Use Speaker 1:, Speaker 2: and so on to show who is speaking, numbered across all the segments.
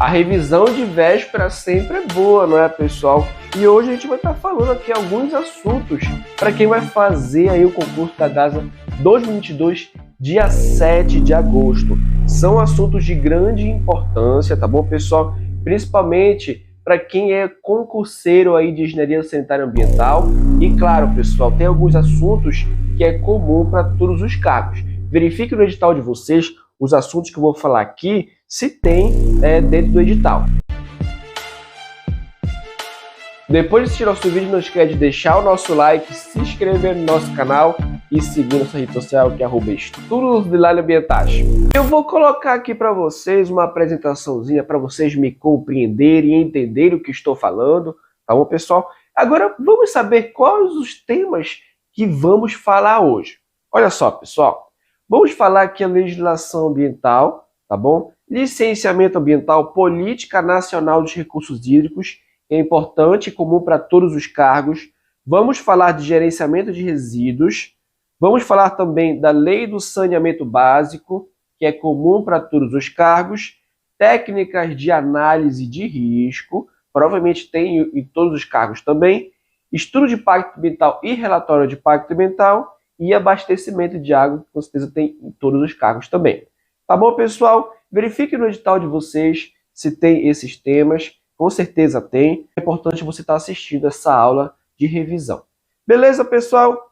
Speaker 1: A revisão de véspera sempre é boa, não é, pessoal? E hoje a gente vai estar falando aqui alguns assuntos para quem vai fazer aí o concurso da DASA 2022, dia 7 de agosto. São assuntos de grande importância, tá bom, pessoal? Principalmente para quem é concurseiro aí de engenharia sanitária e ambiental. E claro, pessoal, tem alguns assuntos que é comum para todos os cargos. Verifique no edital de vocês os assuntos que eu vou falar aqui, se tem dentro do edital. Depois de assistir nosso vídeo, não esquece de deixar o nosso like, se inscrever no nosso canal e seguir nossa rede social, que é @estudos de ambientais. Eu vou colocar aqui para vocês uma apresentaçãozinha para vocês me compreenderem e entenderem o que estou falando, tá bom, pessoal? Agora vamos saber quais os temas que vamos falar hoje. Olha só, pessoal, vamos falar aqui a legislação ambiental, tá bom? Licenciamento ambiental, política nacional dos recursos hídricos, que é importante e comum para todos os cargos. Vamos falar de gerenciamento de resíduos. Vamos falar também da lei do saneamento básico, que é comum para todos os cargos. Técnicas de análise de risco, provavelmente tem em todos os cargos também. Estudo de impacto ambiental e relatório de impacto ambiental. E abastecimento de água, que com certeza tem em todos os cargos também. Tá bom, pessoal? Verifique no edital de vocês se tem esses temas. Com certeza tem. É importante você estar assistindo essa aula de revisão. Beleza, pessoal?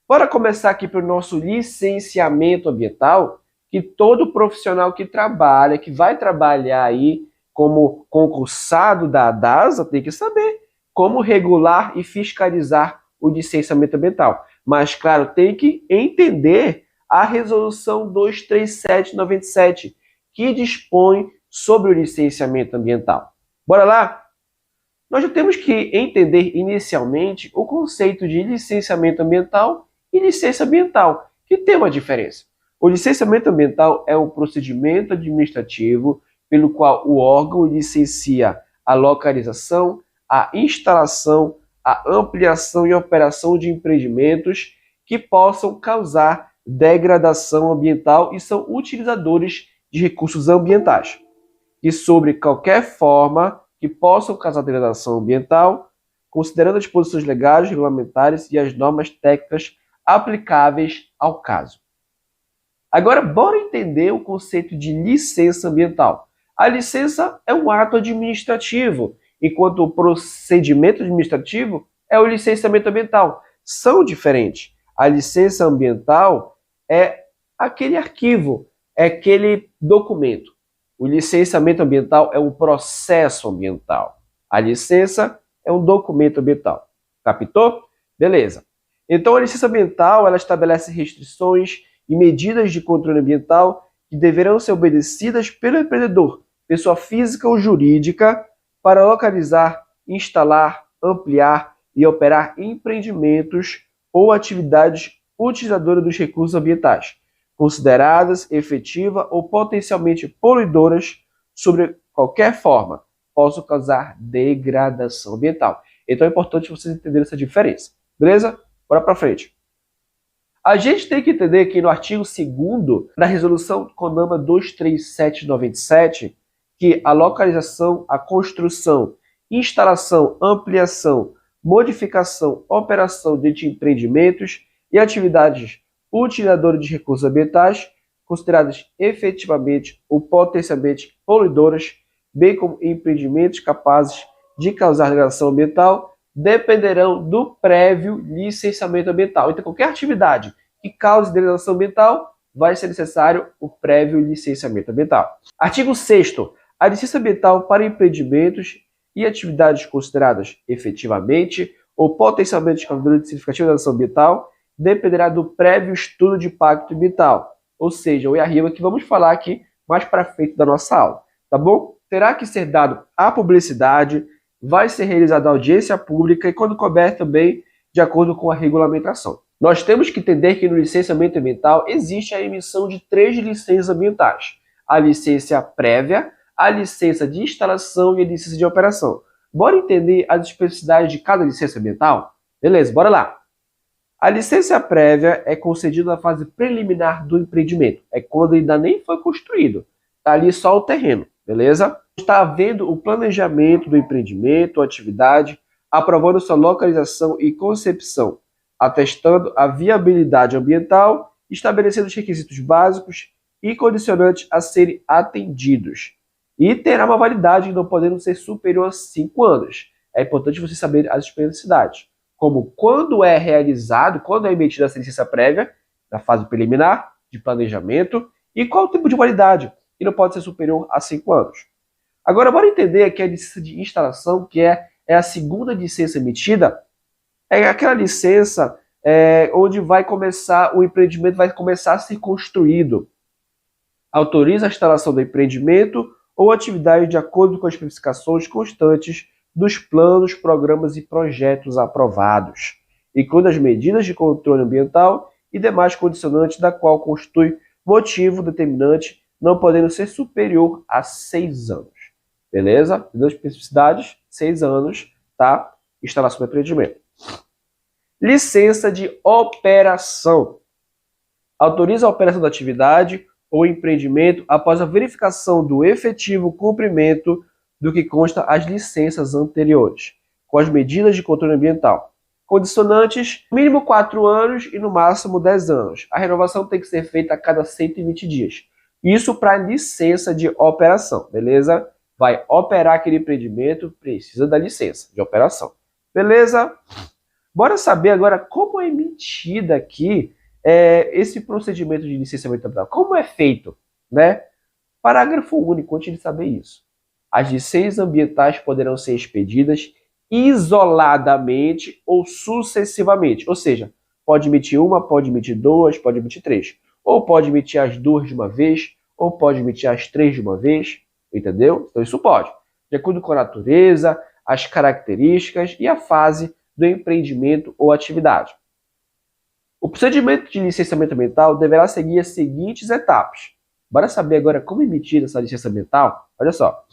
Speaker 1: Bora começar aqui para o nosso licenciamento ambiental, que todo profissional que trabalha, que vai trabalhar aí como concursado da DASA, tem que saber como regular e fiscalizar o licenciamento ambiental. Mas, claro, tem que entender a resolução 237/97, que dispõe sobre o licenciamento ambiental. Bora lá? Nós já temos que entender inicialmente o conceito de licenciamento ambiental e licença ambiental, que tem uma diferença. O licenciamento ambiental é um procedimento administrativo pelo qual o órgão licencia a localização, a instalação, a ampliação e operação de empreendimentos que possam causar degradação ambiental e são utilizadores de recursos ambientais. E sobre qualquer forma que possam causar degradação ambiental, considerando as disposições legais, regulamentares e as normas técnicas aplicáveis ao caso. Agora, bora entender o conceito de licença ambiental. A licença é um ato administrativo, enquanto o procedimento administrativo é o licenciamento ambiental. São diferentes. A licença ambiental é aquele arquivo, é aquele documento. O licenciamento ambiental é um processo ambiental. A licença é um documento ambiental. Captou? Beleza. Então, a licença ambiental ela estabelece restrições e medidas de controle ambiental que deverão ser obedecidas pelo empreendedor, pessoa física ou jurídica, para localizar, instalar, ampliar e operar empreendimentos ou atividades utilizadoras dos recursos ambientais, consideradas efetiva ou potencialmente poluidoras sobre qualquer forma, possam causar degradação ambiental. Então é importante vocês entenderem essa diferença. Beleza? Bora para frente. A gente tem que entender que no artigo 2º da resolução CONAMA 237/97, que a localização, a construção, instalação, ampliação, modificação, operação de empreendimentos e atividades utilizadoras de recursos ambientais, consideradas efetivamente ou potencialmente poluidoras, bem como empreendimentos capazes de causar degradação ambiental, dependerão do prévio licenciamento ambiental. Então, qualquer atividade que cause degradação ambiental, vai ser necessário o prévio licenciamento ambiental. Artigo 6º. A licença ambiental para empreendimentos e atividades consideradas efetivamente ou potencialmente causadoras de significativa degradação ambiental dependerá do prévio estudo de impacto ambiental, ou seja, o IARIMA, que vamos falar aqui mais para frente da nossa aula, tá bom? Terá que ser dado a publicidade, vai ser realizada a audiência pública e, quando couber, também de acordo com a regulamentação. Nós temos que entender que no licenciamento ambiental existe a emissão de 3 licenças ambientais: a licença prévia, a licença de instalação e a licença de operação. Bora entender as especificidades de cada licença ambiental? Beleza, bora lá. A licença prévia é concedida na fase preliminar do empreendimento. É quando ainda nem foi construído. Está ali só o terreno. beleza? Está havendo o planejamento do empreendimento ou atividade, aprovando sua localização e concepção, atestando a viabilidade ambiental, estabelecendo os requisitos básicos e condicionantes a serem atendidos. E terá uma validade não podendo ser superior a 5 anos. É importante você saber as especificidades, como quando é realizado, quando é emitida essa licença prévia, na fase preliminar, de planejamento, e qual o tempo de validade, que não pode ser superior a 5 anos. Agora, bora entender que a licença de instalação, que é a segunda licença emitida, é aquela licença onde vai começar, o empreendimento vai começar a ser construído. Autoriza a instalação do empreendimento ou atividade de acordo com as especificações constantes dos planos, programas e projetos aprovados, incluindo as medidas de controle ambiental e demais condicionantes da qual constitui motivo determinante, não podendo ser superior a 6 anos. Beleza? Duas especificidades, 6 anos, tá? Instalação do empreendimento. Licença de operação. Autoriza a operação da atividade ou empreendimento após a verificação do efetivo cumprimento do que consta as licenças anteriores, com as medidas de controle ambiental. Condicionantes, no mínimo 4 anos e no máximo 10 anos. A renovação tem que ser feita a cada 120 dias. Isso para licença de operação, beleza? Vai operar aquele empreendimento, precisa da licença de operação. Beleza? Bora saber agora como é emitida aqui esse procedimento de licenciamento ambiental. Como é feito, né? Parágrafo único, antes de saber isso. As licenças ambientais poderão ser expedidas isoladamente ou sucessivamente. Ou seja, pode emitir uma, pode emitir duas, pode emitir três. Ou pode emitir as duas de uma vez, ou pode emitir as três de uma vez. Entendeu? Então isso pode. De acordo com a natureza, as características e a fase do empreendimento ou atividade. O procedimento de licenciamento ambiental deverá seguir as seguintes etapas. Bora saber agora como emitir essa licença ambiental? Olha só.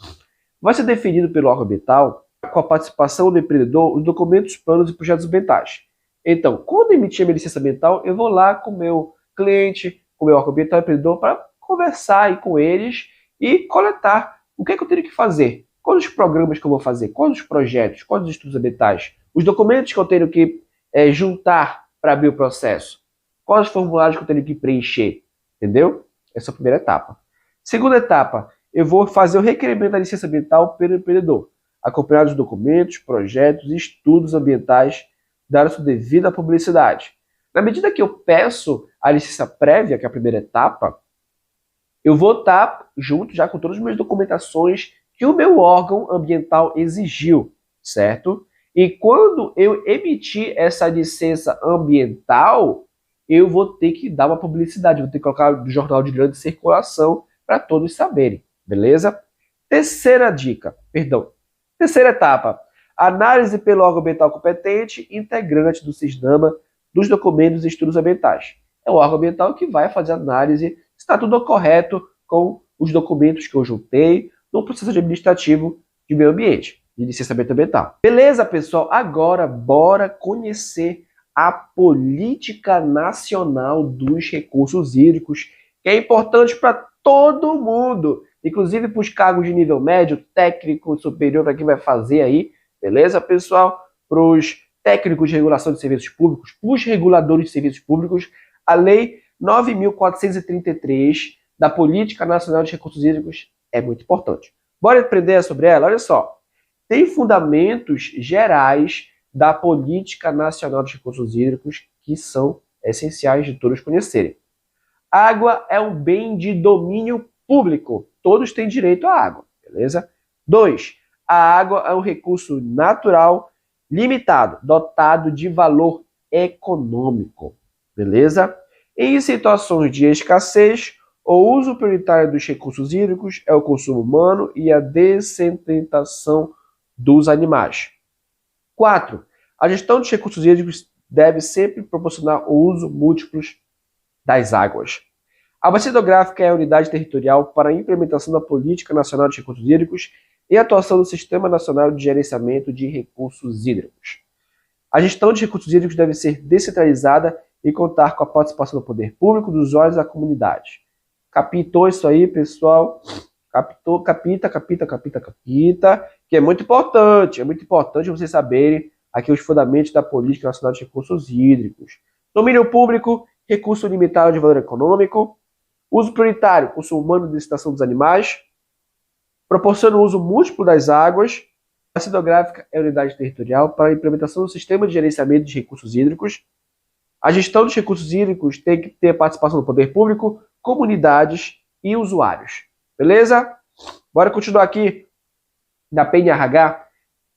Speaker 1: Vai ser definido pelo órgão ambiental, com a participação do empreendedor, os documentos, planos e projetos ambientais. Então, quando emitir a minha licença ambiental, eu vou lá com o meu cliente, com o meu órgão ambiental, empreendedor, para conversar aí com eles e coletar o que é que eu tenho que fazer. Quais os programas que eu vou fazer, quais os projetos, quais os estudos ambientais, os documentos que eu tenho que juntar para abrir o processo, quais os formulários que eu tenho que preencher, entendeu? Essa é a primeira etapa. Segunda etapa, eu vou fazer o requerimento da licença ambiental pelo empreendedor, acompanhado dos documentos, projetos e estudos ambientais, dada sua devida publicidade. Na medida que eu peço a licença prévia, que é a primeira etapa, eu vou estar junto já com todas as minhas documentações que o meu órgão ambiental exigiu, certo? E quando eu emitir essa licença ambiental, eu vou ter que dar uma publicidade, vou ter que colocar no jornal de grande circulação para todos saberem, beleza? Terceira etapa, análise pelo órgão ambiental competente, integrante do CISDAMA, dos documentos e estudos ambientais. É o órgão ambiental que vai fazer a análise se está tudo correto com os documentos que eu juntei no processo administrativo de meio ambiente, de licenciamento ambiental. Beleza, pessoal? Agora, bora conhecer a Política Nacional dos Recursos Hídricos, que é importante para todo mundo, inclusive para os cargos de nível médio, técnico, superior, para quem vai fazer aí, beleza, pessoal? Para os técnicos de regulação de serviços públicos, para os reguladores de serviços públicos, a Lei 9.433 da Política Nacional de Recursos Hídricos é muito importante. Bora aprender sobre ela? Olha só. Tem fundamentos gerais da Política Nacional de Recursos Hídricos que são essenciais de todos conhecerem. Água é um bem de domínio público. Todos têm direito à água, beleza? 2. A água é um recurso natural limitado, dotado de valor econômico, beleza? Em situações de escassez, o uso prioritário dos recursos hídricos é o consumo humano e a dessedentação dos animais. 4. A gestão dos recursos hídricos deve sempre proporcionar o uso múltiplo das águas. A bacia hidrográfica é a unidade territorial para a implementação da Política Nacional de Recursos Hídricos e a atuação do Sistema Nacional de Gerenciamento de Recursos Hídricos. A gestão de recursos hídricos deve ser descentralizada e contar com a participação do poder público, dos usuários e da comunidade. Captou isso aí, pessoal? Captou, capita, que é muito importante vocês saberem aqui os fundamentos da Política Nacional de Recursos Hídricos. Domínio público, recurso limitado de valor econômico, uso prioritário, consumo humano e excitação dos animais, proporciona o uso múltiplo das águas. A hidrográfica é a unidade territorial para a implementação do sistema de gerenciamento de recursos hídricos. A gestão dos recursos hídricos tem que ter participação do poder público, comunidades e usuários. Beleza? Bora continuar aqui da PNRH.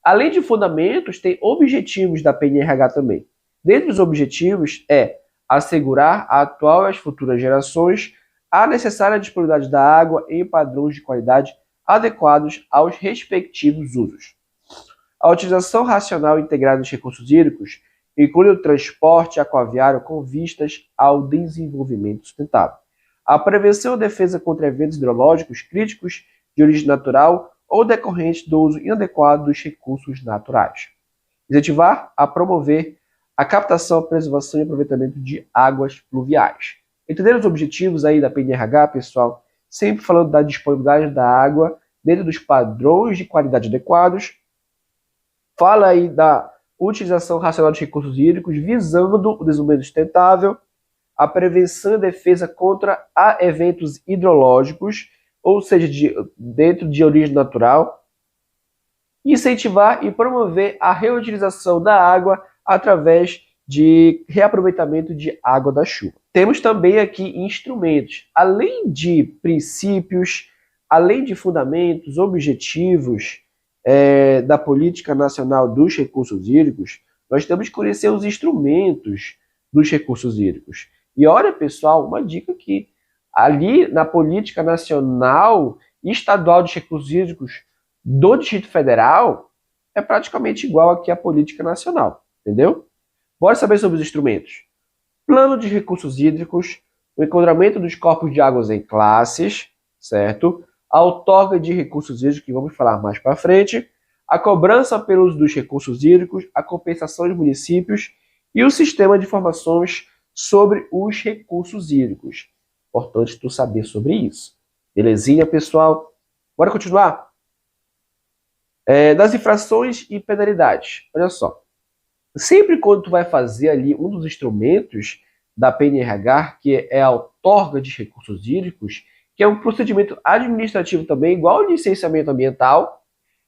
Speaker 1: Além de fundamentos, tem objetivos da PNRH também. Dentre os objetivos é assegurar a atual e as futuras gerações a necessária disponibilidade da água em padrões de qualidade adequados aos respectivos usos. A utilização racional e integrada dos recursos hídricos inclui o transporte aquaviário com vistas ao desenvolvimento sustentável. A prevenção e defesa contra eventos hidrológicos críticos de origem natural ou decorrentes do uso inadequado dos recursos naturais. Incentivar a promover a captação, a preservação e aproveitamento de águas pluviais. Entenderam os objetivos aí da PNRH, pessoal? Sempre falando da disponibilidade da água dentro dos padrões de qualidade adequados. Fala aí da utilização racional de recursos hídricos visando o desenvolvimento sustentável, a prevenção e defesa contra eventos hidrológicos, ou seja, dentro de origem natural, incentivar e promover a reutilização da água através de reaproveitamento de água da chuva. Temos também aqui instrumentos, além de princípios, além de fundamentos, objetivos da Política Nacional dos Recursos Hídricos, nós temos que conhecer os instrumentos dos recursos hídricos. E olha, pessoal, uma dica aqui. Ali na Política Nacional e Estadual de Recursos Hídricos do Distrito Federal, é praticamente igual aqui à Política Nacional, entendeu? Bora saber sobre os instrumentos. Plano de recursos hídricos, o enquadramento dos corpos de águas em classes, certo? A outorga de recursos hídricos, que vamos falar mais para frente, a cobrança pelo uso dos recursos hídricos, a compensação dos municípios e o sistema de informações sobre os recursos hídricos. Importante tu saber sobre isso. Belezinha, pessoal? Bora continuar? Das infrações e penalidades. Olha só. Sempre quando tu vai fazer ali um dos instrumentos da PNRH, que é a outorga de recursos hídricos, que é um procedimento administrativo também, igual ao licenciamento ambiental,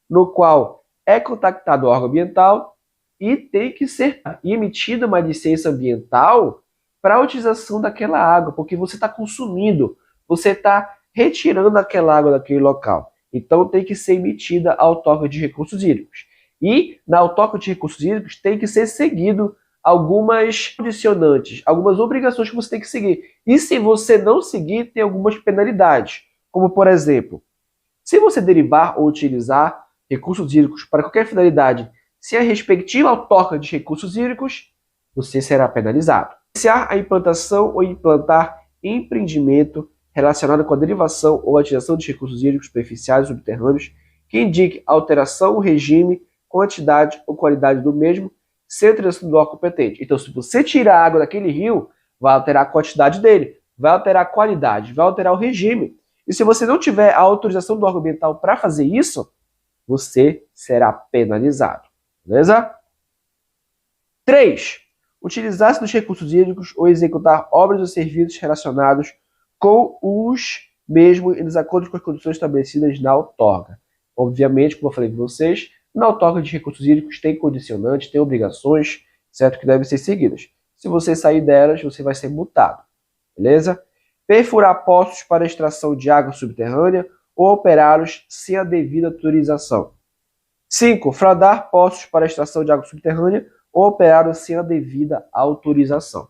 Speaker 1: no qual é contactado o órgão ambiental e tem que ser emitida uma licença ambiental para a utilização daquela água, porque você está consumindo, você está retirando aquela água daquele local. Então tem que ser emitida a outorga de recursos hídricos. E na outorga de recursos hídricos tem que ser seguido algumas condicionantes, algumas obrigações que você tem que seguir. E se você não seguir, tem algumas penalidades. Como, por exemplo, se você derivar ou utilizar recursos hídricos para qualquer finalidade sem a respectiva outorga de recursos hídricos, você será penalizado. Iniciar a implantação ou implantar empreendimento relacionado com a derivação ou a utilização de recursos hídricos superficiais ou subterrâneos que indique alteração, regime, quantidade ou qualidade do mesmo, sem autorização do órgão competente. Então, se você tirar a água daquele rio, vai alterar a quantidade dele, vai alterar a qualidade, vai alterar o regime. E se você não tiver a autorização do órgão ambiental para fazer isso, você será penalizado. Beleza? 3. Utilizar-se dos recursos hídricos ou executar obras ou serviços relacionados com os mesmos em desacordo com as condições estabelecidas na outorga. Obviamente, como eu falei para vocês, na outorga de recursos hídricos tem condicionantes, tem obrigações, certo, que devem ser seguidas. Se você sair delas, você vai ser multado. Beleza? Perfurar poços para extração de água subterrânea ou operá-los sem a devida autorização. 5. Fraudar poços para extração de água subterrânea ou operá-los sem a devida autorização.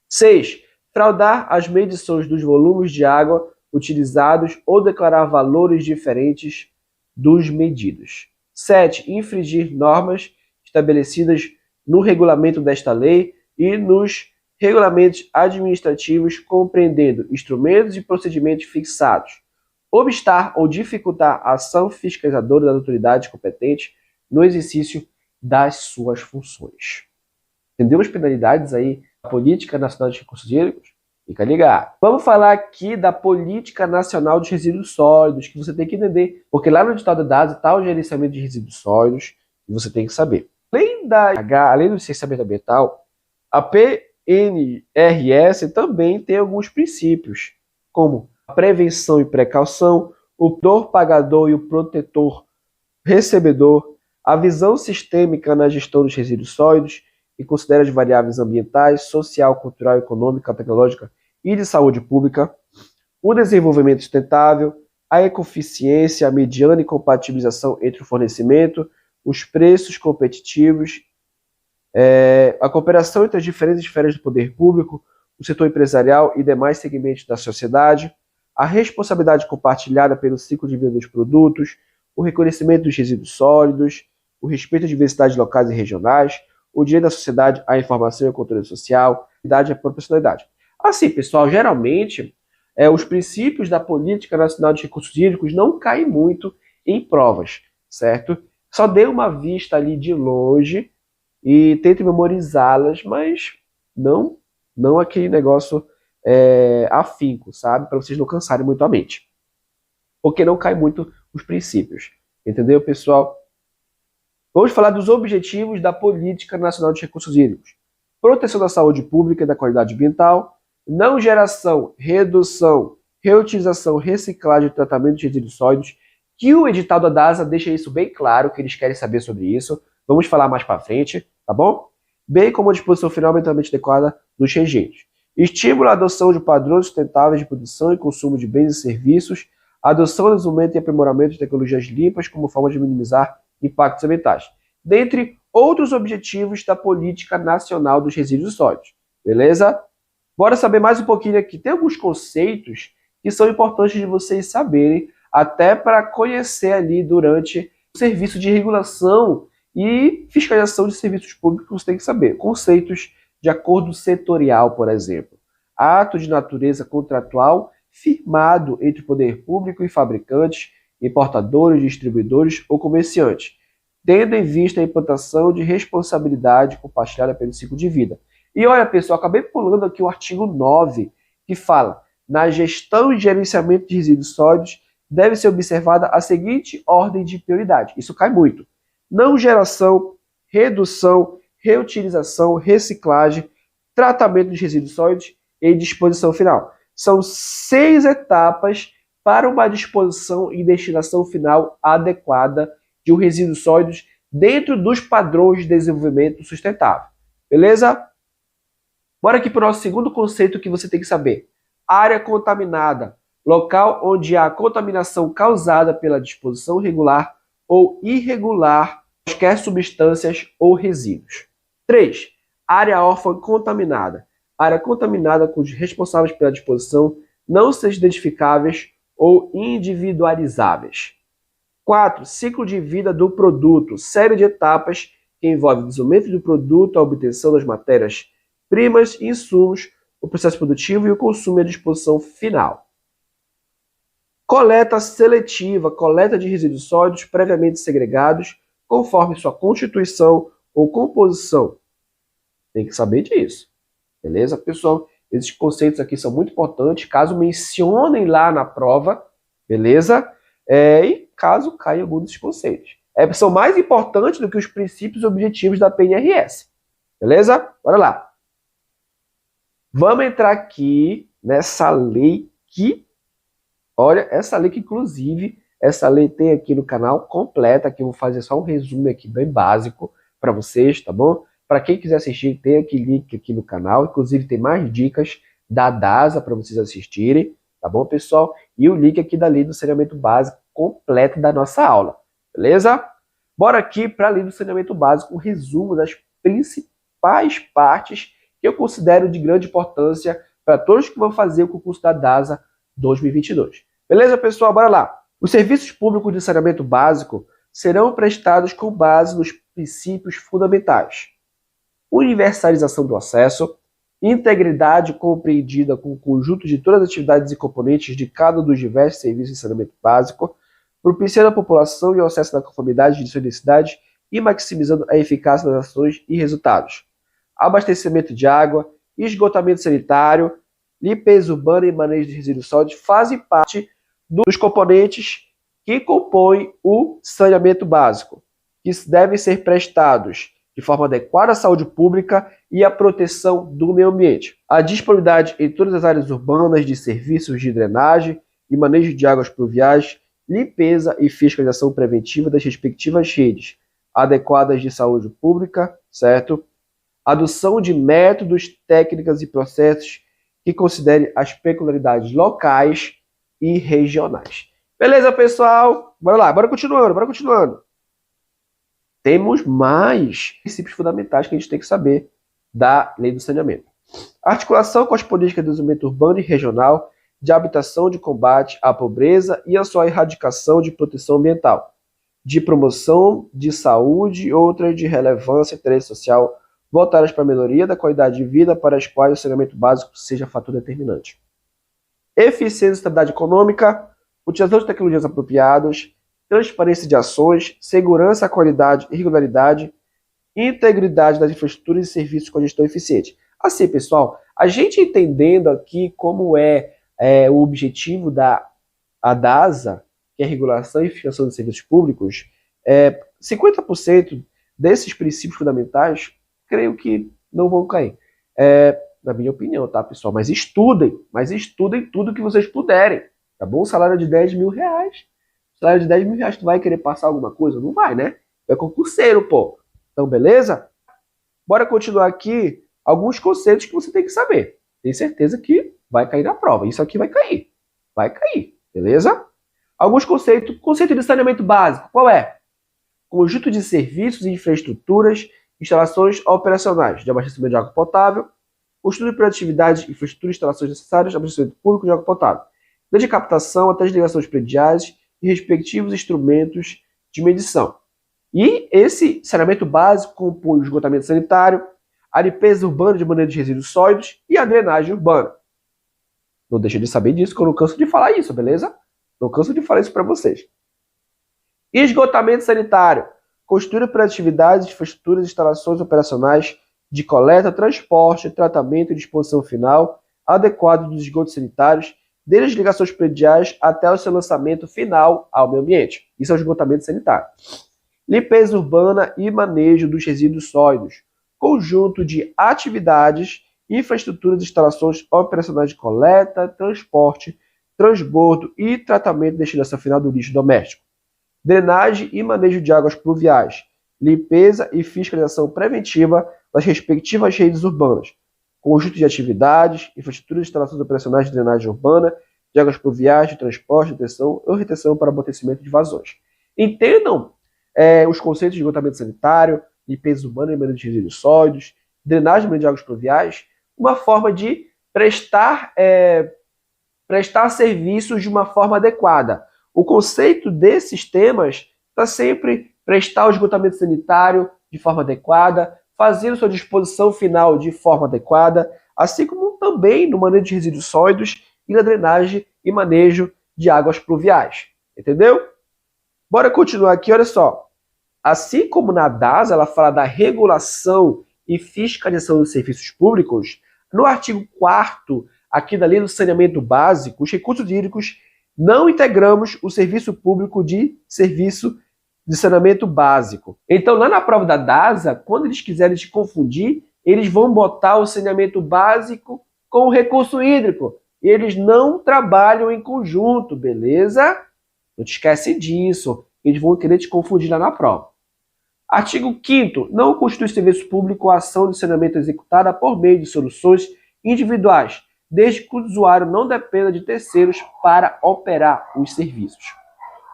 Speaker 1: 6. Fraudar as medições dos volumes de água utilizados ou declarar valores diferentes dos medidos. 7. Infringir normas estabelecidas no regulamento desta lei e nos regulamentos administrativos compreendendo instrumentos e procedimentos fixados. Obstar ou dificultar a ação fiscalizadora das autoridades competentes no exercício das suas funções. Entendeu as penalidades aí da Política Nacional de Recursos Hídricos? Fica ligado. Vamos falar aqui da Política Nacional dos Resíduos Sólidos, que você tem que entender, porque lá no edital da DASA está o gerenciamento de resíduos sólidos, e você tem que saber. Além do licenciamento ambiental, a PNRS também tem alguns princípios, como a prevenção e precaução, o protetor pagador e o protetor recebedor, a visão sistêmica na gestão dos resíduos sólidos e considera as variáveis ambientais, social, cultural, econômica, tecnológica e de saúde pública, o desenvolvimento sustentável, a ecoeficiência, a mediana e compatibilização entre o fornecimento, os preços competitivos, a cooperação entre as diferentes esferas do poder público, o setor empresarial e demais segmentos da sociedade, a responsabilidade compartilhada pelo ciclo de vida dos produtos, o reconhecimento dos resíduos sólidos, o respeito às diversidades locais e regionais, o direito da sociedade à informação e ao controle social, a idade e a proporcionalidade. Assim, pessoal, geralmente, os princípios da Política Nacional de Recursos Hídricos não caem muito em provas, certo? Só dê uma vista ali de longe e tente memorizá-las, mas não aquele negócio afinco, sabe? Para vocês não cansarem muito a mente. Porque não cai muito os princípios. Entendeu, pessoal? Vamos falar dos objetivos da Política Nacional de Recursos Hídricos. Proteção da saúde pública e da qualidade ambiental, não geração, redução, reutilização, reciclagem e tratamento de resíduos sólidos, que o edital da DASA deixa isso bem claro, que eles querem saber sobre isso. Vamos falar mais para frente, tá bom? Bem como a disposição final ambientalmente adequada dos rejeitos. Estímulo à adoção de padrões sustentáveis de produção e consumo de bens e serviços, adoção, desenvolvimento e aprimoramento de tecnologias limpas como forma de minimizar impactos ambientais, dentre outros objetivos da Política Nacional dos Resíduos Sólidos. Beleza? Bora saber mais um pouquinho aqui. Tem alguns conceitos que são importantes de vocês saberem, até para conhecer ali durante o serviço de regulação e fiscalização de serviços públicos, você tem que saber. Conceitos de acordo setorial, por exemplo. Ato de natureza contratual firmado entre o poder público e fabricantes, importadores, distribuidores ou comerciantes, tendo em vista a implantação de responsabilidade compartilhada pelo ciclo de vida. E olha, pessoal, acabei pulando aqui o artigo 9, que fala: na gestão e gerenciamento de resíduos sólidos deve ser observada a seguinte ordem de prioridade. Isso cai muito. Não geração, redução, reutilização, reciclagem, tratamento de resíduos sólidos e disposição final. São 6 etapas para uma disposição e destinação final adequada de um resíduo sólidos dentro dos padrões de desenvolvimento sustentável. Beleza? Bora aqui para o nosso segundo conceito que você tem que saber. Área contaminada. Local onde há contaminação causada pela disposição regular ou irregular de quaisquer substâncias ou resíduos. 3. Área órfã contaminada. Área contaminada cujos responsáveis pela disposição não sejam identificáveis ou individualizáveis. 4. Ciclo de vida do produto. Série de etapas que envolve o desenvolvimento do produto, a obtenção das matérias-primas e insumos, o processo produtivo e o consumo e a disposição final. Coleta seletiva. Coleta de resíduos sólidos previamente segregados, conforme sua constituição ou composição. Tem que saber disso. Beleza, pessoal? Esses conceitos aqui são muito importantes, caso mencionem lá na prova, beleza? E caso caia algum desses conceitos. São mais importantes do que os princípios e objetivos da PNRS. Beleza? Bora lá. Vamos entrar aqui nessa lei que... Olha, essa lei que, inclusive, essa lei tem aqui no canal completa, aqui eu vou fazer só um resumo aqui bem básico para vocês, tá bom? Para quem quiser assistir, tem aqui link aqui no canal. Inclusive, tem mais dicas da DASA para vocês assistirem. Tá bom, pessoal? E o link aqui da Lei do Saneamento Básico completo da nossa aula. Beleza? Bora aqui para a Lei do Saneamento Básico, um resumo das principais partes que eu considero de grande importância para todos que vão fazer o concurso da DASA 2022. Beleza, pessoal? Bora lá. Os serviços públicos de saneamento básico serão prestados com base nos princípios fundamentais: universalização do acesso, integridade compreendida com o conjunto de todas as atividades e componentes de cada um dos diversos serviços de saneamento básico, propiciando a população e o acesso na conformidade de suas necessidades e maximizando a eficácia das ações e resultados. Abastecimento de água, esgotamento sanitário, limpeza urbana e manejo de resíduos sólidos fazem parte dos componentes que compõem o saneamento básico, que devem ser prestados de forma adequada à saúde pública e à proteção do meio ambiente. A disponibilidade em todas as áreas urbanas de serviços de drenagem e manejo de águas pluviais, limpeza e fiscalização preventiva das respectivas redes adequadas de saúde pública, certo? Adoção de métodos, técnicas e processos que considerem as peculiaridades locais e regionais. Beleza, pessoal? Bora lá, bora continuando. Temos mais princípios fundamentais que a gente tem que saber da lei do saneamento. Articulação com as políticas de desenvolvimento urbano e regional, de habitação, de combate à pobreza e a sua erradicação, de proteção ambiental, de promoção de saúde e outras de relevância e interesse social voltadas para a melhoria da qualidade de vida para as quais o saneamento básico seja fator determinante. Eficiência e estabilidade econômica, utilização de tecnologias apropriadas, transparência de ações, segurança, qualidade e regularidade, integridade das infraestruturas e serviços com gestão eficiente. Assim, pessoal, a gente entendendo aqui como é o objetivo da DASA, que é a regulação e fiscalização de serviços públicos, 50% desses princípios fundamentais, creio que não vão cair. Na minha opinião, tá, pessoal? Mas estudem tudo que vocês puderem, tá bom? Salário de 10 mil reais. Salário de 10 mil reais, tu vai querer passar alguma coisa? Não vai, né? Tu é concurseiro, pô. Então, beleza? Bora continuar aqui alguns conceitos que você tem que saber. Tenho certeza que vai cair na prova. Isso aqui vai cair. Vai cair, beleza? Alguns conceitos. Conceito de saneamento básico. Qual é? Conjunto de serviços e infraestruturas, instalações operacionais de abastecimento de água potável, construção de produtividade, infraestrutura e instalações necessárias de abastecimento público de água potável, desde a captação até as ligações prediais e respectivos instrumentos de medição. E esse saneamento básico compõe o esgotamento sanitário, a limpeza urbana de manejo de resíduos sólidos e a drenagem urbana. Não deixa de saber disso, que eu não canso de falar isso, beleza? Não canso de falar isso para vocês. Esgotamento sanitário. Construir produtividades, infraestruturas e instalações operacionais de coleta, transporte, tratamento e disposição final adequado dos esgotos sanitários, desde as ligações prediais até o seu lançamento final ao meio ambiente. Isso é o esgotamento sanitário. Limpeza urbana e manejo dos resíduos sólidos. Conjunto de atividades, infraestruturas e instalações operacionais de coleta, transporte, transbordo e tratamento e destinação final do lixo doméstico. Drenagem e manejo de águas pluviais. Limpeza e fiscalização preventiva das respectivas redes urbanas. Conjunto de atividades, infraestruturas e instalações operacionais de drenagem urbana, de águas pluviais, de transporte, detenção ou retenção para abastecimento de vazões. Entendam os conceitos de esgotamento sanitário, limpeza urbana e manejo de resíduos sólidos, drenagem de águas pluviais, uma forma de prestar serviços de uma forma adequada. O conceito desses temas está sempre prestar o esgotamento sanitário de forma adequada, fazer a sua disposição final de forma adequada, assim como também no manejo de resíduos sólidos e na drenagem e manejo de águas pluviais. Entendeu? Bora continuar aqui, olha só. Assim como na DASA ela fala da regulação e fiscalização dos serviços públicos, no artigo 4º aqui da Lei do Saneamento Básico, os recursos hídricos não integramos o serviço público de serviço de saneamento básico. Então, lá na prova da DASA, quando eles quiserem te confundir, eles vão botar o saneamento básico com o recurso hídrico. E eles não trabalham em conjunto, beleza? Não te esquece disso. Eles vão querer te confundir lá na prova. Artigo 5º. Não constitui serviço público a ação de saneamento executada por meio de soluções individuais, desde que o usuário não dependa de terceiros para operar os serviços.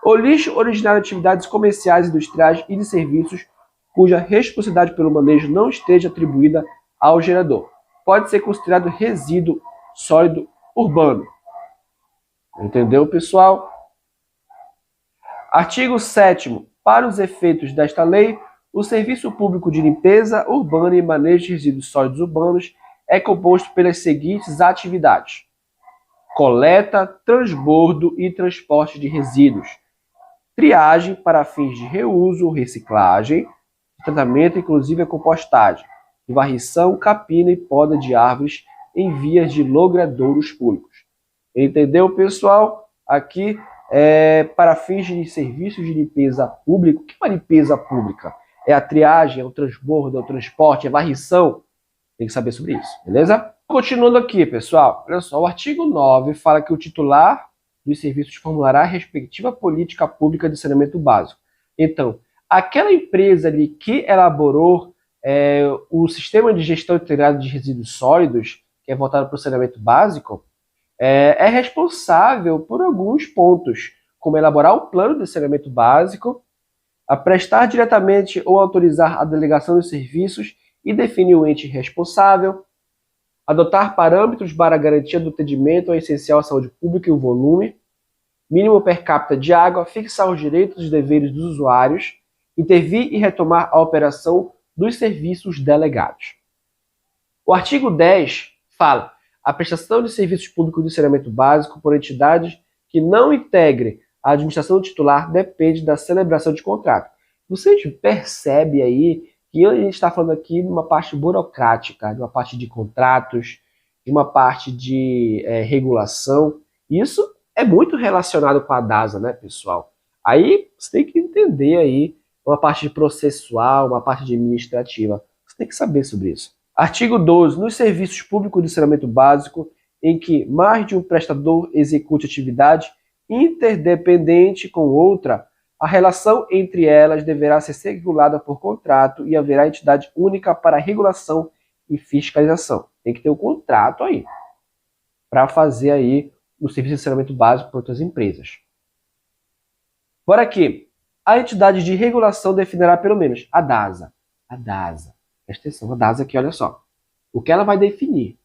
Speaker 1: O lixo originário de atividades comerciais, industriais e de serviços cuja responsabilidade pelo manejo não esteja atribuída ao gerador pode ser considerado resíduo sólido urbano. Entendeu, pessoal? Artigo 7º. Para os efeitos desta lei, o serviço público de limpeza urbana e manejo de resíduos sólidos urbanos é composto pelas seguintes atividades: coleta, transbordo e transporte de resíduos, triagem para fins de reuso, reciclagem, tratamento, inclusive a compostagem, varrição, capina e poda de árvores, em vias de logradouros públicos. Entendeu, pessoal? Aqui para fins de serviços de limpeza pública. O que é uma limpeza pública? É a triagem, é o transbordo, é o transporte, é a varrição. Tem que saber sobre isso, beleza? Continuando aqui, pessoal. Olha só, o artigo 9 fala que o titular dos serviços formulará a respectiva política pública de saneamento básico. Então, aquela empresa ali que elaborou o sistema de gestão integrada de resíduos sólidos, que é voltado para o saneamento básico, é responsável por alguns pontos, como elaborar um plano de saneamento básico, a prestar diretamente ou autorizar a delegação de serviços e definir o ente responsável, adotar parâmetros para a garantia do atendimento ao essencial à saúde pública e o volume, mínimo per capita de água, fixar os direitos e deveres dos usuários, intervir e retomar a operação dos serviços delegados. O artigo 10 fala a prestação de serviços públicos de saneamento básico por entidades que não integrem a administração titular depende da celebração de contrato. Vocês percebem aí que a gente está falando aqui de uma parte burocrática, de uma parte de contratos, de uma parte de regulação. Isso é muito relacionado com a DASA, né, pessoal? Aí você tem que entender aí uma parte processual, uma parte administrativa. Você tem que saber sobre isso. Artigo 12. Nos serviços públicos de saneamento básico, em que mais de um prestador execute atividade interdependente com outra, a relação entre elas deverá ser regulada por contrato e haverá entidade única para regulação e fiscalização. Tem que ter um contrato aí para fazer aí o serviço de saneamento básico para outras empresas. Por aqui, a entidade de regulação definirá pelo menos a DASA. A DASA. Presta atenção, a DASA aqui, olha só. O que ela vai definir?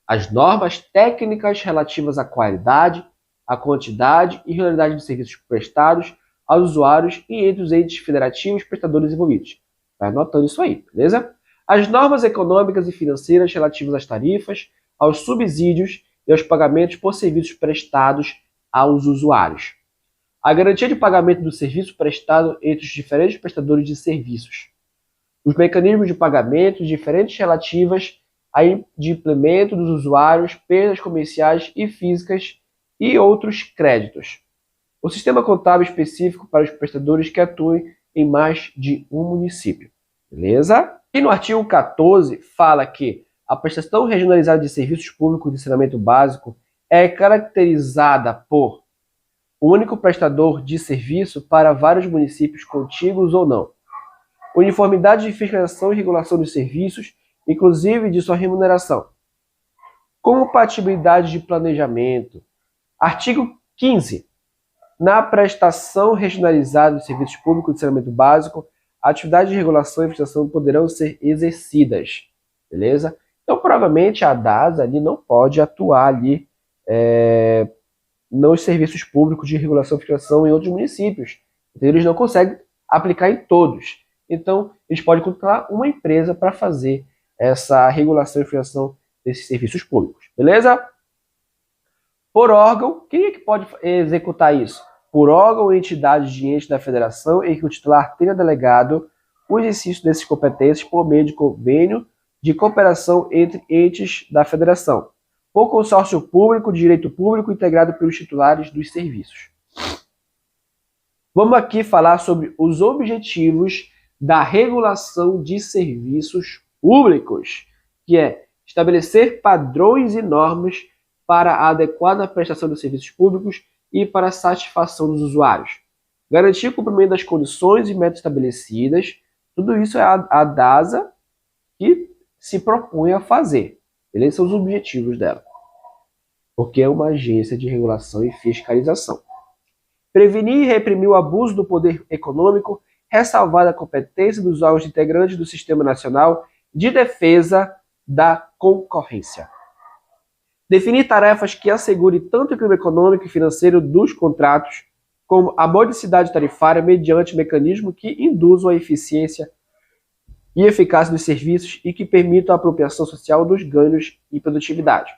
Speaker 1: As normas técnicas relativas à qualidade, à quantidade e regularidade de serviços prestados aos usuários e entre os entes federativos prestadores envolvidos. Vai anotando isso aí, beleza? As normas econômicas e financeiras relativas às tarifas, aos subsídios e aos pagamentos por serviços prestados aos usuários. A garantia de pagamento do serviço prestado entre os diferentes prestadores de serviços. Os mecanismos de pagamento diferentes relativas ao implemento dos usuários, perdas comerciais e físicas e outros créditos. O sistema contábil específico para os prestadores que atuem em mais de um município. Beleza? E no artigo 14 fala que a prestação regionalizada de serviços públicos de saneamento básico é caracterizada por um único prestador de serviço para vários municípios contíguos ou não. Uniformidade de fiscalização e regulação dos serviços, inclusive de sua remuneração. Compatibilidade de planejamento. Artigo 15. Na prestação regionalizada de serviços públicos de saneamento básico, atividades de regulação e fiscalização poderão ser exercidas. Beleza? Então, provavelmente, a DASA ali não pode atuar ali nos serviços públicos de regulação e fiscalização em outros municípios. Então, eles não conseguem aplicar em todos. Então, eles podem contratar uma empresa para fazer essa regulação e fiscalização desses serviços públicos. Beleza? Por órgão, quem é que pode executar isso? Por órgão ou entidade de ente da federação em que o titular tenha delegado o exercício dessas competências por meio de convênio de cooperação entre entes da federação, por consórcio público de direito público integrado pelos titulares dos serviços. Vamos aqui falar sobre os objetivos da regulação de serviços públicos, que é estabelecer padrões e normas para a adequada prestação de serviços públicos e para a satisfação dos usuários. Garantir o cumprimento das condições e metas estabelecidas. Tudo isso é a DASA que se propõe a fazer. Esses são os objetivos dela. Porque é uma agência de regulação e fiscalização. Prevenir e reprimir o abuso do poder econômico, ressalvar a competência dos órgãos integrantes do Sistema Nacional de Defesa da Concorrência. Definir tarefas que assegurem tanto o equilíbrio econômico e financeiro dos contratos, como a modicidade tarifária mediante mecanismos que induzam a eficiência e eficácia dos serviços e que permitam a apropriação social dos ganhos e produtividade.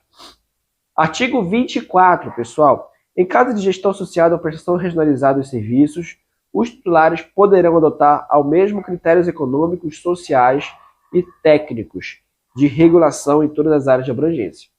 Speaker 1: Artigo 24, pessoal. Em caso de gestão associada à prestação regionalizada dos serviços, os titulares poderão adotar ao mesmo critérios econômicos, sociais e técnicos, de regulação em todas as áreas de abrangência.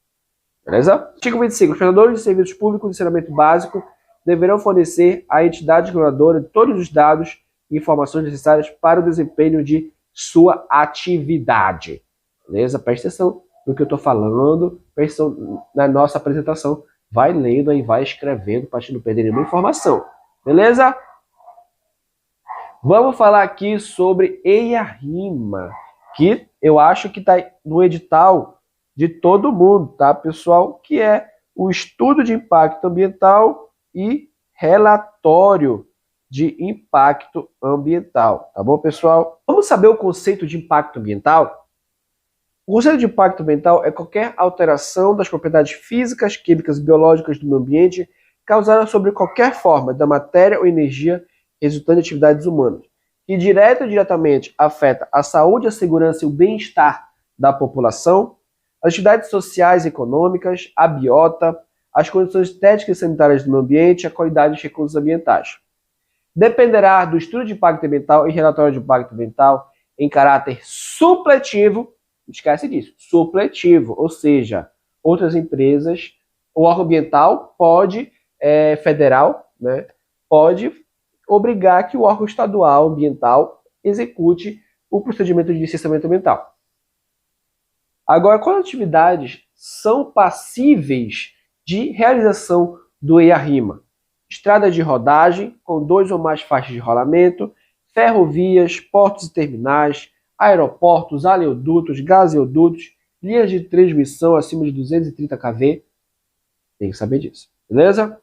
Speaker 1: Beleza? Artigo 25. Os prestadores de serviços públicos de saneamento básico deverão fornecer à entidade reguladora todos os dados e informações necessárias para o desempenho de sua atividade. Beleza? Presta atenção no que eu estou falando, presta atenção na nossa apresentação. Vai lendo aí, vai escrevendo para não perder nenhuma informação. Beleza? Vamos falar aqui sobre EIA-RIMA, que eu acho que está no edital de todo mundo, tá, pessoal? Que é o estudo de impacto ambiental e relatório de impacto ambiental, tá bom, pessoal? Vamos saber o conceito de impacto ambiental? O conceito de impacto ambiental é qualquer alteração das propriedades físicas, químicas e biológicas do meio ambiente causada sobre qualquer forma da matéria ou energia resultante de atividades humanas, que direta ou diretamente afeta a saúde, a segurança e o bem-estar da população, as atividades sociais e econômicas, a biota, as condições estéticas e sanitárias do meio ambiente, a qualidade dos recursos ambientais. Dependerá do estudo de impacto ambiental e relatório de impacto ambiental em caráter supletivo, esquece disso, supletivo, ou seja, outras empresas, o órgão ambiental pode, federal, né, pode obrigar que o órgão estadual ambiental execute o procedimento de licenciamento ambiental. Agora, quais atividades são passíveis de realização do EIA-RIMA? Estradas de rodagem, com 2 ou mais faixas de rolamento, ferrovias, portos e terminais, aeroportos, oleodutos, gasodutos, linhas de transmissão acima de 230 kV. Tem que saber disso, beleza?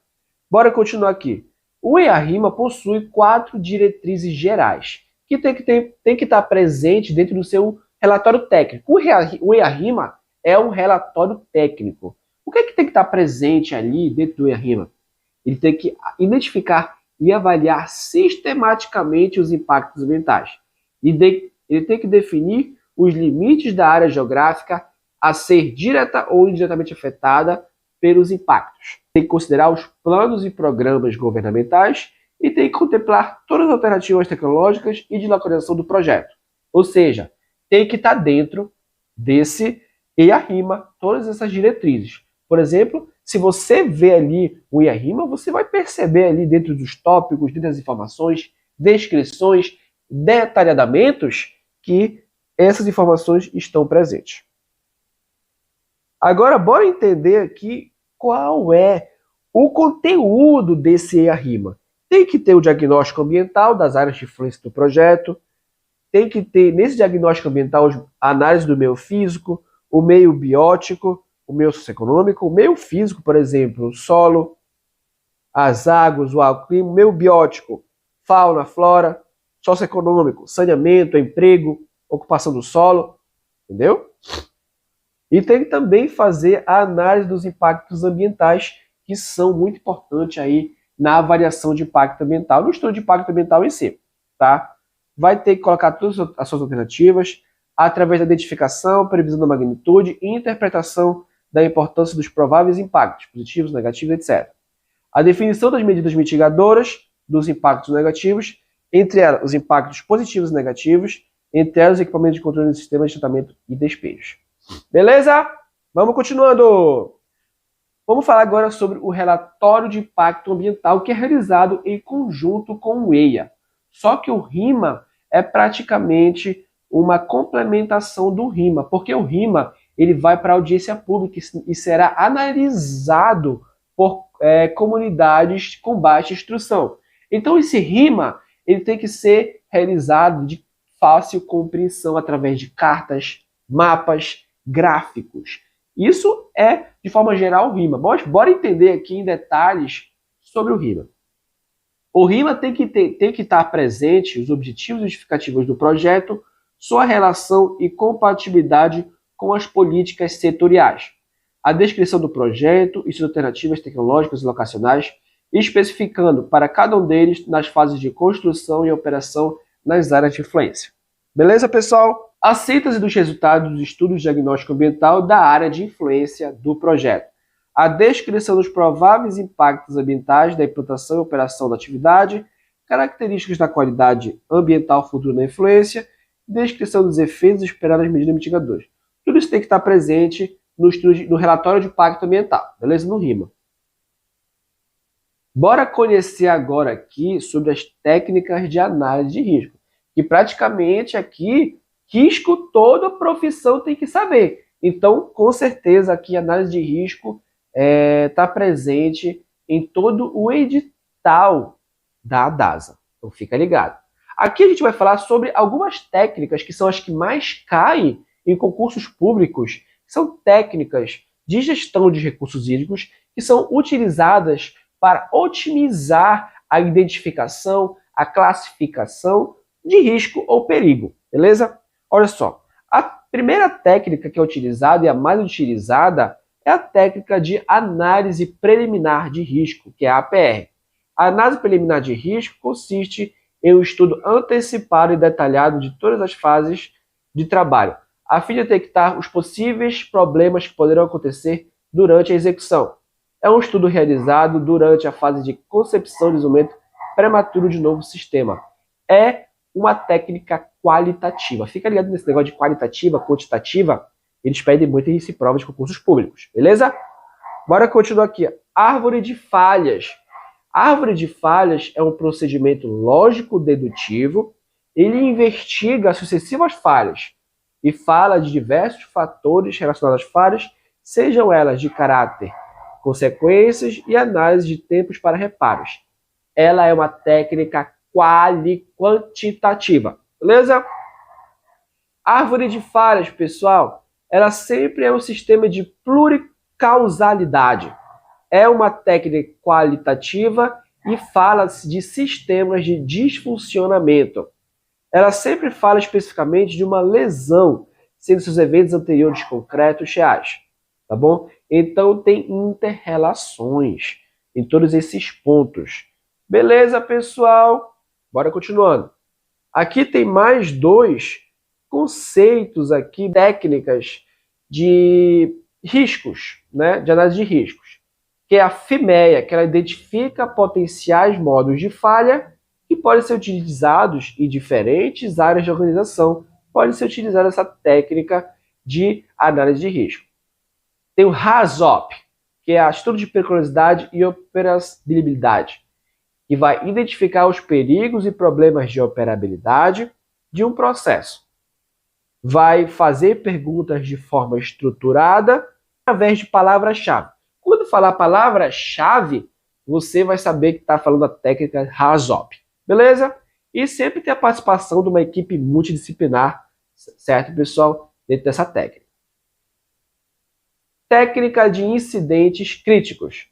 Speaker 1: Bora continuar aqui. O EIA-RIMA possui 4 diretrizes gerais, que tem que estar presente dentro do seu relatório técnico. O EIA-RIMA é um relatório técnico. O que é que tem que estar presente ali dentro do EIA-RIMA? Ele tem que identificar e avaliar sistematicamente os impactos ambientais. Ele tem que definir os limites da área geográfica a ser direta ou indiretamente afetada pelos impactos. Tem que considerar os planos e programas governamentais e tem que contemplar todas as alternativas tecnológicas e de localização do projeto. Ou seja, tem que estar dentro desse EIA-RIMA, todas essas diretrizes. Por exemplo, se você vê ali o EIA-RIMA, você vai perceber ali dentro dos tópicos, dentro das informações, descrições, detalhamentos, que essas informações estão presentes. Agora, bora entender aqui qual é o conteúdo desse EIA-RIMA. Tem que ter o diagnóstico ambiental das áreas de influência do projeto, tem que ter, nesse diagnóstico ambiental, a análise do meio físico, o meio biótico, o meio socioeconômico, o meio físico, por exemplo, o solo, as águas, o ar, o clima, o meio biótico, fauna, flora, socioeconômico, saneamento, emprego, ocupação do solo, entendeu? E tem que também fazer a análise dos impactos ambientais, que são muito importantes aí na avaliação de impacto ambiental, no estudo de impacto ambiental em si, tá? Vai ter que colocar todas as suas alternativas através da identificação, previsão da magnitude e interpretação da importância dos prováveis impactos, positivos, negativos, etc. A definição das medidas mitigadoras dos impactos negativos, entre elas os impactos positivos e negativos, entre elas os equipamentos de controle do sistema de tratamento e despejo. Beleza? Vamos continuando! Vamos falar agora sobre o relatório de impacto ambiental, que é realizado em conjunto com o EIA. Só que o RIMA é praticamente uma complementação do RIMA, porque o RIMA ele vai para a audiência pública e será analisado por comunidades com baixa instrução. Então esse RIMA ele tem que ser realizado de fácil compreensão através de cartas, mapas, gráficos. Isso é, de forma geral, o RIMA. Bora entender aqui em detalhes sobre o RIMA. O RIMA tem que estar presente os objetivos e justificativas do projeto, sua relação e compatibilidade com as políticas setoriais, a descrição do projeto e suas alternativas tecnológicas e locacionais, especificando para cada um deles nas fases de construção e operação nas áreas de influência. Beleza, pessoal? A síntese dos resultados dos estudos de diagnóstico ambiental da área de influência do projeto. A descrição dos prováveis impactos ambientais da implantação e operação da atividade, características da qualidade ambiental futura da influência, descrição dos efeitos esperados das medidas mitigadoras. Tudo isso tem que estar presente no relatório de impacto ambiental, beleza? No RIMA. Bora conhecer agora aqui sobre as técnicas de análise de risco, que praticamente aqui, risco toda profissão tem que saber. Então, com certeza aqui a análise de risco está presente em todo o edital da DASA. Então fica ligado. Aqui a gente vai falar sobre algumas técnicas que são as que mais caem em concursos públicos. São técnicas de gestão de recursos hídricos que são utilizadas para otimizar a identificação, a classificação de risco ou perigo, beleza? Olha só, a primeira técnica que é utilizada e a mais utilizada é a técnica de análise preliminar de risco, que é a APR. A análise preliminar de risco consiste em um estudo antecipado e detalhado de todas as fases de trabalho, a fim de detectar os possíveis problemas que poderão acontecer durante a execução. É um estudo realizado durante a fase de concepção e desenvolvimento prematuro de novo sistema. É uma técnica qualitativa. Fica ligado nesse negócio de qualitativa, quantitativa. Eles pedem muito em provas de concursos públicos, beleza? Bora continuar aqui. Árvore de falhas. Árvore de falhas é um procedimento lógico-dedutivo. Ele investiga as sucessivas falhas e fala de diversos fatores relacionados às falhas, sejam elas de caráter consequências e análise de tempos para reparos. Ela é uma técnica quantitativa, beleza? Árvore de falhas, pessoal, ela sempre é um sistema de pluricausalidade. É uma técnica qualitativa e fala de sistemas de disfuncionamento. Ela sempre fala especificamente de uma lesão, sendo seus eventos anteriores concretos reais. Tá bom? Então tem inter-relações em todos esses pontos. Beleza, pessoal? Bora continuando. Aqui tem mais dois conceitos aqui, técnicas de riscos, né? De análise de riscos. Que é a FIMEA, que ela identifica potenciais modos de falha que podem ser utilizados em diferentes áreas de organização. Pode ser utilizada essa técnica de análise de risco. Tem o HAZOP, que é a estudo de periculosidade e operabilidade, que vai identificar os perigos e problemas de operabilidade de um processo. Vai fazer perguntas de forma estruturada através de palavras-chave. Quando falar palavra-chave, você vai saber que está falando da técnica HAZOP, beleza? E sempre tem a participação de uma equipe multidisciplinar, certo, pessoal, dentro dessa técnica. Técnica de incidentes críticos.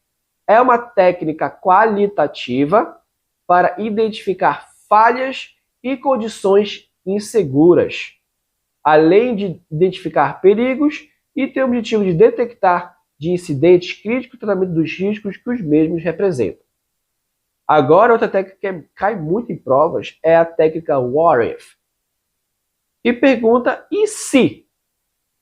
Speaker 1: É uma técnica qualitativa para identificar falhas e condições inseguras, além de identificar perigos e ter o objetivo de detectar de incidentes críticos e tratamento dos riscos que os mesmos representam. Agora, outra técnica que cai muito em provas é a técnica What If, que pergunta e se?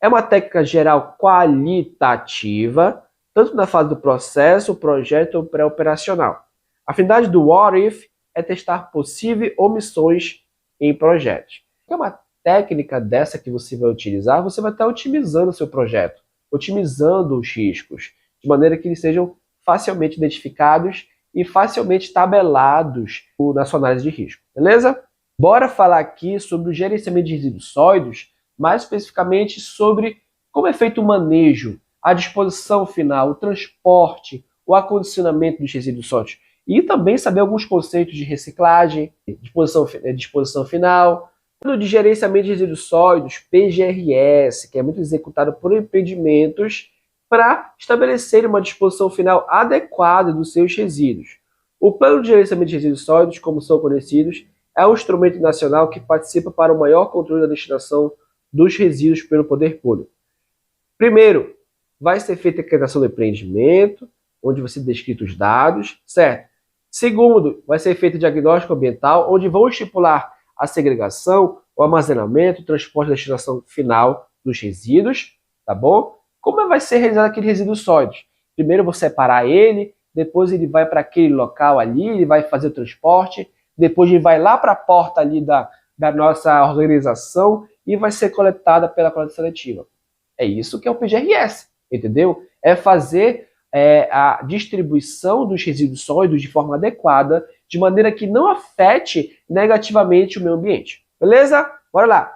Speaker 1: É uma técnica geral qualitativa, tanto na fase do processo, projeto ou pré-operacional. A finalidade do What If é testar possíveis omissões em projetos. É uma técnica dessa que você vai utilizar, você vai estar otimizando o seu projeto, otimizando os riscos, de maneira que eles sejam facilmente identificados e facilmente tabelados na sua análise de risco, beleza? Bora falar aqui sobre o gerenciamento de resíduos sólidos, mais especificamente sobre como é feito o manejo, a disposição final, o transporte, o acondicionamento dos resíduos sólidos. E também saber alguns conceitos de reciclagem, disposição final, de gerenciamento de resíduos sólidos, PGRS, que é muito executado por empreendimentos para estabelecer uma disposição final adequada dos seus resíduos. O Plano de Gerenciamento de Resíduos Sólidos, como são conhecidos, é um instrumento nacional que participa para o maior controle da destinação dos resíduos pelo poder público. Primeiro, vai ser feita a criação do empreendimento, onde vai ser descrito os dados, certo? Segundo, vai ser feito o diagnóstico ambiental, onde vão estipular a segregação, o armazenamento, o transporte da destinação final dos resíduos, tá bom? Como vai ser realizado aquele resíduo sólido? Primeiro eu vou separar ele, depois ele vai para aquele local ali, ele vai fazer o transporte, depois ele vai lá para a porta ali da nossa organização e vai ser coletada pela coleta seletiva. É isso que é o PGRS, entendeu? É fazer a distribuição dos resíduos sólidos de forma adequada, de maneira que não afete negativamente o meio ambiente. Beleza? Bora lá!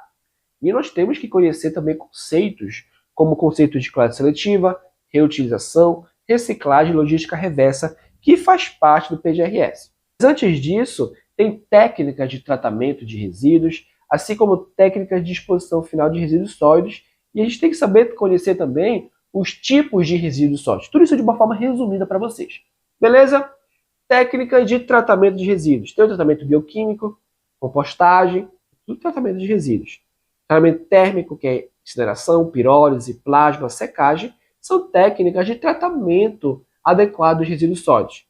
Speaker 1: E nós temos que conhecer também conceitos, como o conceito de coleta seletiva, reutilização, reciclagem e logística reversa, que faz parte do PGRS. Mas antes disso, tem técnicas de tratamento de resíduos, assim como técnicas de disposição final de resíduos sólidos, e a gente tem que saber conhecer também os tipos de resíduos sólidos. Tudo isso de uma forma resumida para vocês. Beleza? Técnicas de tratamento de resíduos. Tem o tratamento bioquímico, compostagem, tudo tratamento de resíduos. Tratamento térmico, que é incineração, pirólise, plasma, secagem, são técnicas de tratamento adequado dos resíduos sólidos.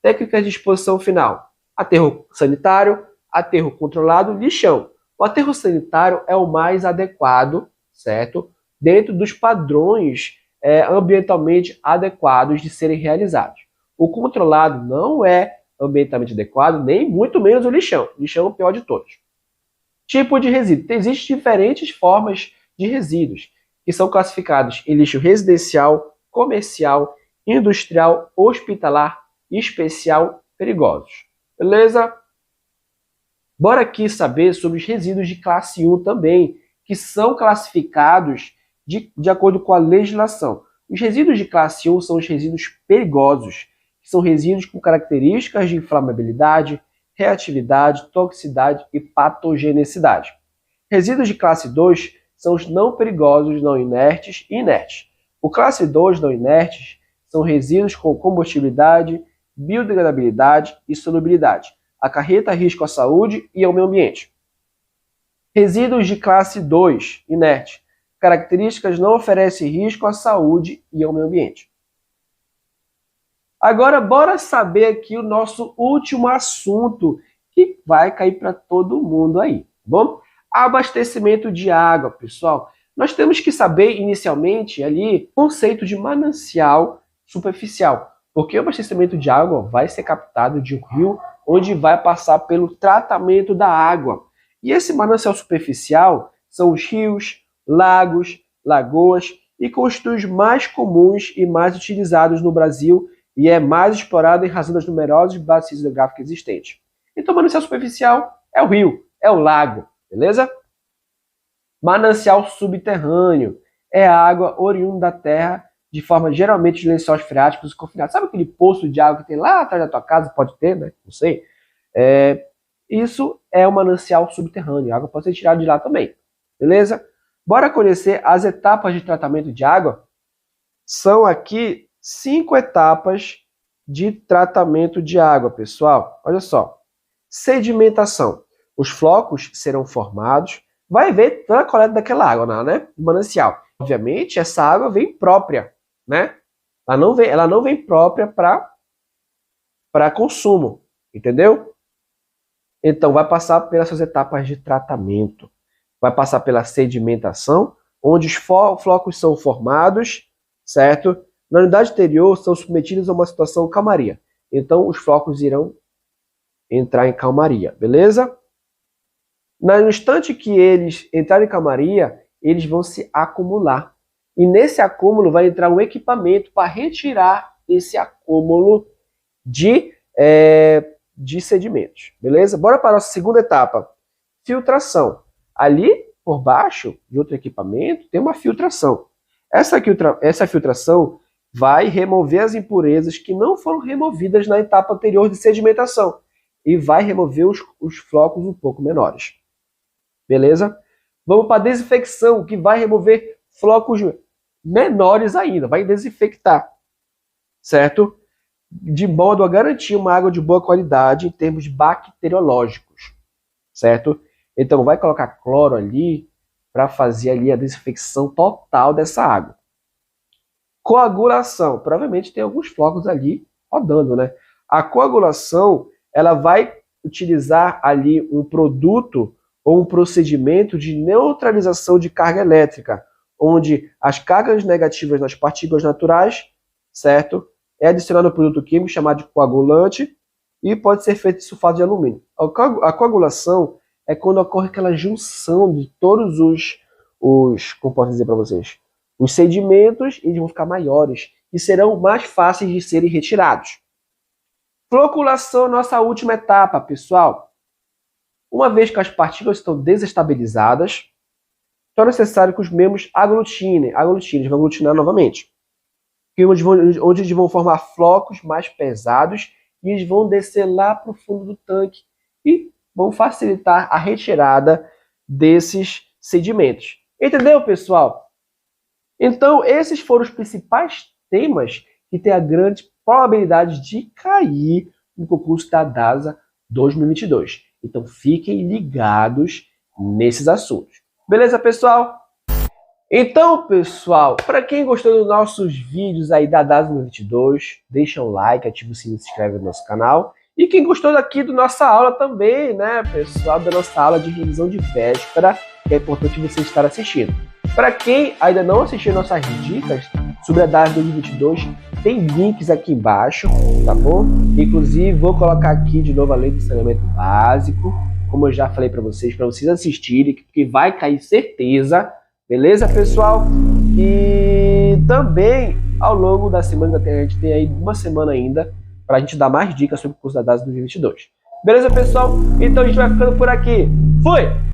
Speaker 1: Técnicas de disposição final: aterro sanitário, aterro controlado, lixão. O aterro sanitário é o mais adequado, certo? Dentro dos padrões ambientalmente adequados de serem realizados. O controlado não é ambientalmente adequado, nem muito menos o lixão. O lixão é o pior de todos. Tipo de resíduo. Existem diferentes formas de resíduos, que são classificados em lixo residencial, comercial, industrial, hospitalar, especial, perigosos. Beleza? Bora aqui saber sobre os resíduos de classe 1 também, que são classificados de acordo com a legislação. Os resíduos de classe 1 são os resíduos perigosos, que são resíduos com características de inflamabilidade, reatividade, toxicidade e patogenicidade. Resíduos de classe 2 são os não perigosos, não inertes e inertes. O classe 2 não inertes são resíduos com combustibilidade, biodegradabilidade e solubilidade. Acarreta risco à saúde e ao meio ambiente. Resíduos de classe 2 inerte. Características não oferecem risco à saúde e ao meio ambiente. Agora, bora saber aqui o nosso último assunto, que vai cair para todo mundo aí, tá bom? Abastecimento de água, pessoal. Nós temos que saber, inicialmente, ali, o conceito de manancial superficial, porque o abastecimento de água vai ser captado de um rio, onde vai passar pelo tratamento da água. E esse manancial superficial são os rios, lagos, lagoas e constituem os mais comuns e mais utilizados no Brasil e é mais explorado em razão das numerosas bacias hidrográficas existentes. Então, manancial superficial é o rio, é o lago, beleza? Manancial subterrâneo é a água oriunda da terra de forma geralmente de lençóis freáticos e confinados. Sabe aquele poço de água que tem lá atrás da tua casa? Pode ter, né? Não sei. Isso é o manancial subterrâneo. A água pode ser tirada de lá também, beleza? Bora conhecer as etapas de tratamento de água? São aqui 5 etapas de tratamento de água, pessoal. Olha só. Sedimentação. Os flocos serão formados. Vai ver toda a coleta daquela água, né? Do manancial. Obviamente, essa água vem própria, né? Ela não vem própria para consumo, entendeu? Então, vai passar pelas suas etapas de tratamento. Vai passar pela sedimentação, onde os flocos são formados, certo? Na unidade anterior, são submetidos a uma situação calmaria. Então, os flocos irão entrar em calmaria, beleza? No instante que eles entrarem em calmaria, eles vão se acumular. E nesse acúmulo vai entrar um equipamento para retirar esse acúmulo de sedimentos, beleza? Bora para a nossa segunda etapa, filtração. Ali, por baixo de outro equipamento, tem uma filtração. Essa filtração vai remover as impurezas que não foram removidas na etapa anterior de sedimentação e vai remover os flocos um pouco menores. Beleza? Vamos para a desinfecção, que vai remover flocos menores ainda, vai desinfectar, certo? De modo a garantir uma água de boa qualidade em termos bacteriológicos, certo? Então vai colocar cloro ali para fazer ali a desinfecção total dessa água. Coagulação, provavelmente tem alguns flocos ali rodando, né? A coagulação, ela vai utilizar ali um produto ou um procedimento de neutralização de carga elétrica, onde as cargas negativas nas partículas naturais, certo? É adicionado um produto químico chamado de coagulante e pode ser feito de sulfato de alumínio. A coagulação é quando ocorre aquela junção de todos como posso dizer para vocês, Os sedimentos eles vão ficar maiores e serão mais fáceis de serem retirados. Floculação, nossa última etapa, pessoal. Uma vez que as partículas estão desestabilizadas, então é necessário que os membros aglutinem. Eles vão aglutinar novamente. Onde eles vão formar flocos mais pesados e eles vão descer lá para o fundo do tanque e vão facilitar a retirada desses sedimentos. Entendeu, pessoal? Então, esses foram os principais temas que têm a grande probabilidade de cair no concurso da DASA 2022. Então, fiquem ligados nesses assuntos. Beleza, pessoal? Então, pessoal, para quem gostou dos nossos vídeos aí da DASA 2022, deixa um like, ativa o sininho e se inscreve no nosso canal. E quem gostou daqui da nossa aula também, né, pessoal, da nossa aula de revisão de véspera, que é importante você estar assistindo. Para quem ainda não assistiu nossas dicas sobre a DASA 2022, tem links aqui embaixo, tá bom? Inclusive, vou colocar aqui de novo a lei do saneamento básico, como eu já falei para vocês assistirem, que vai cair certeza, beleza, pessoal? E também, ao longo da semana, a gente tem aí uma semana ainda, para a gente dar mais dicas sobre o curso da DASA 2022. Beleza, pessoal? Então a gente vai ficando por aqui. Fui!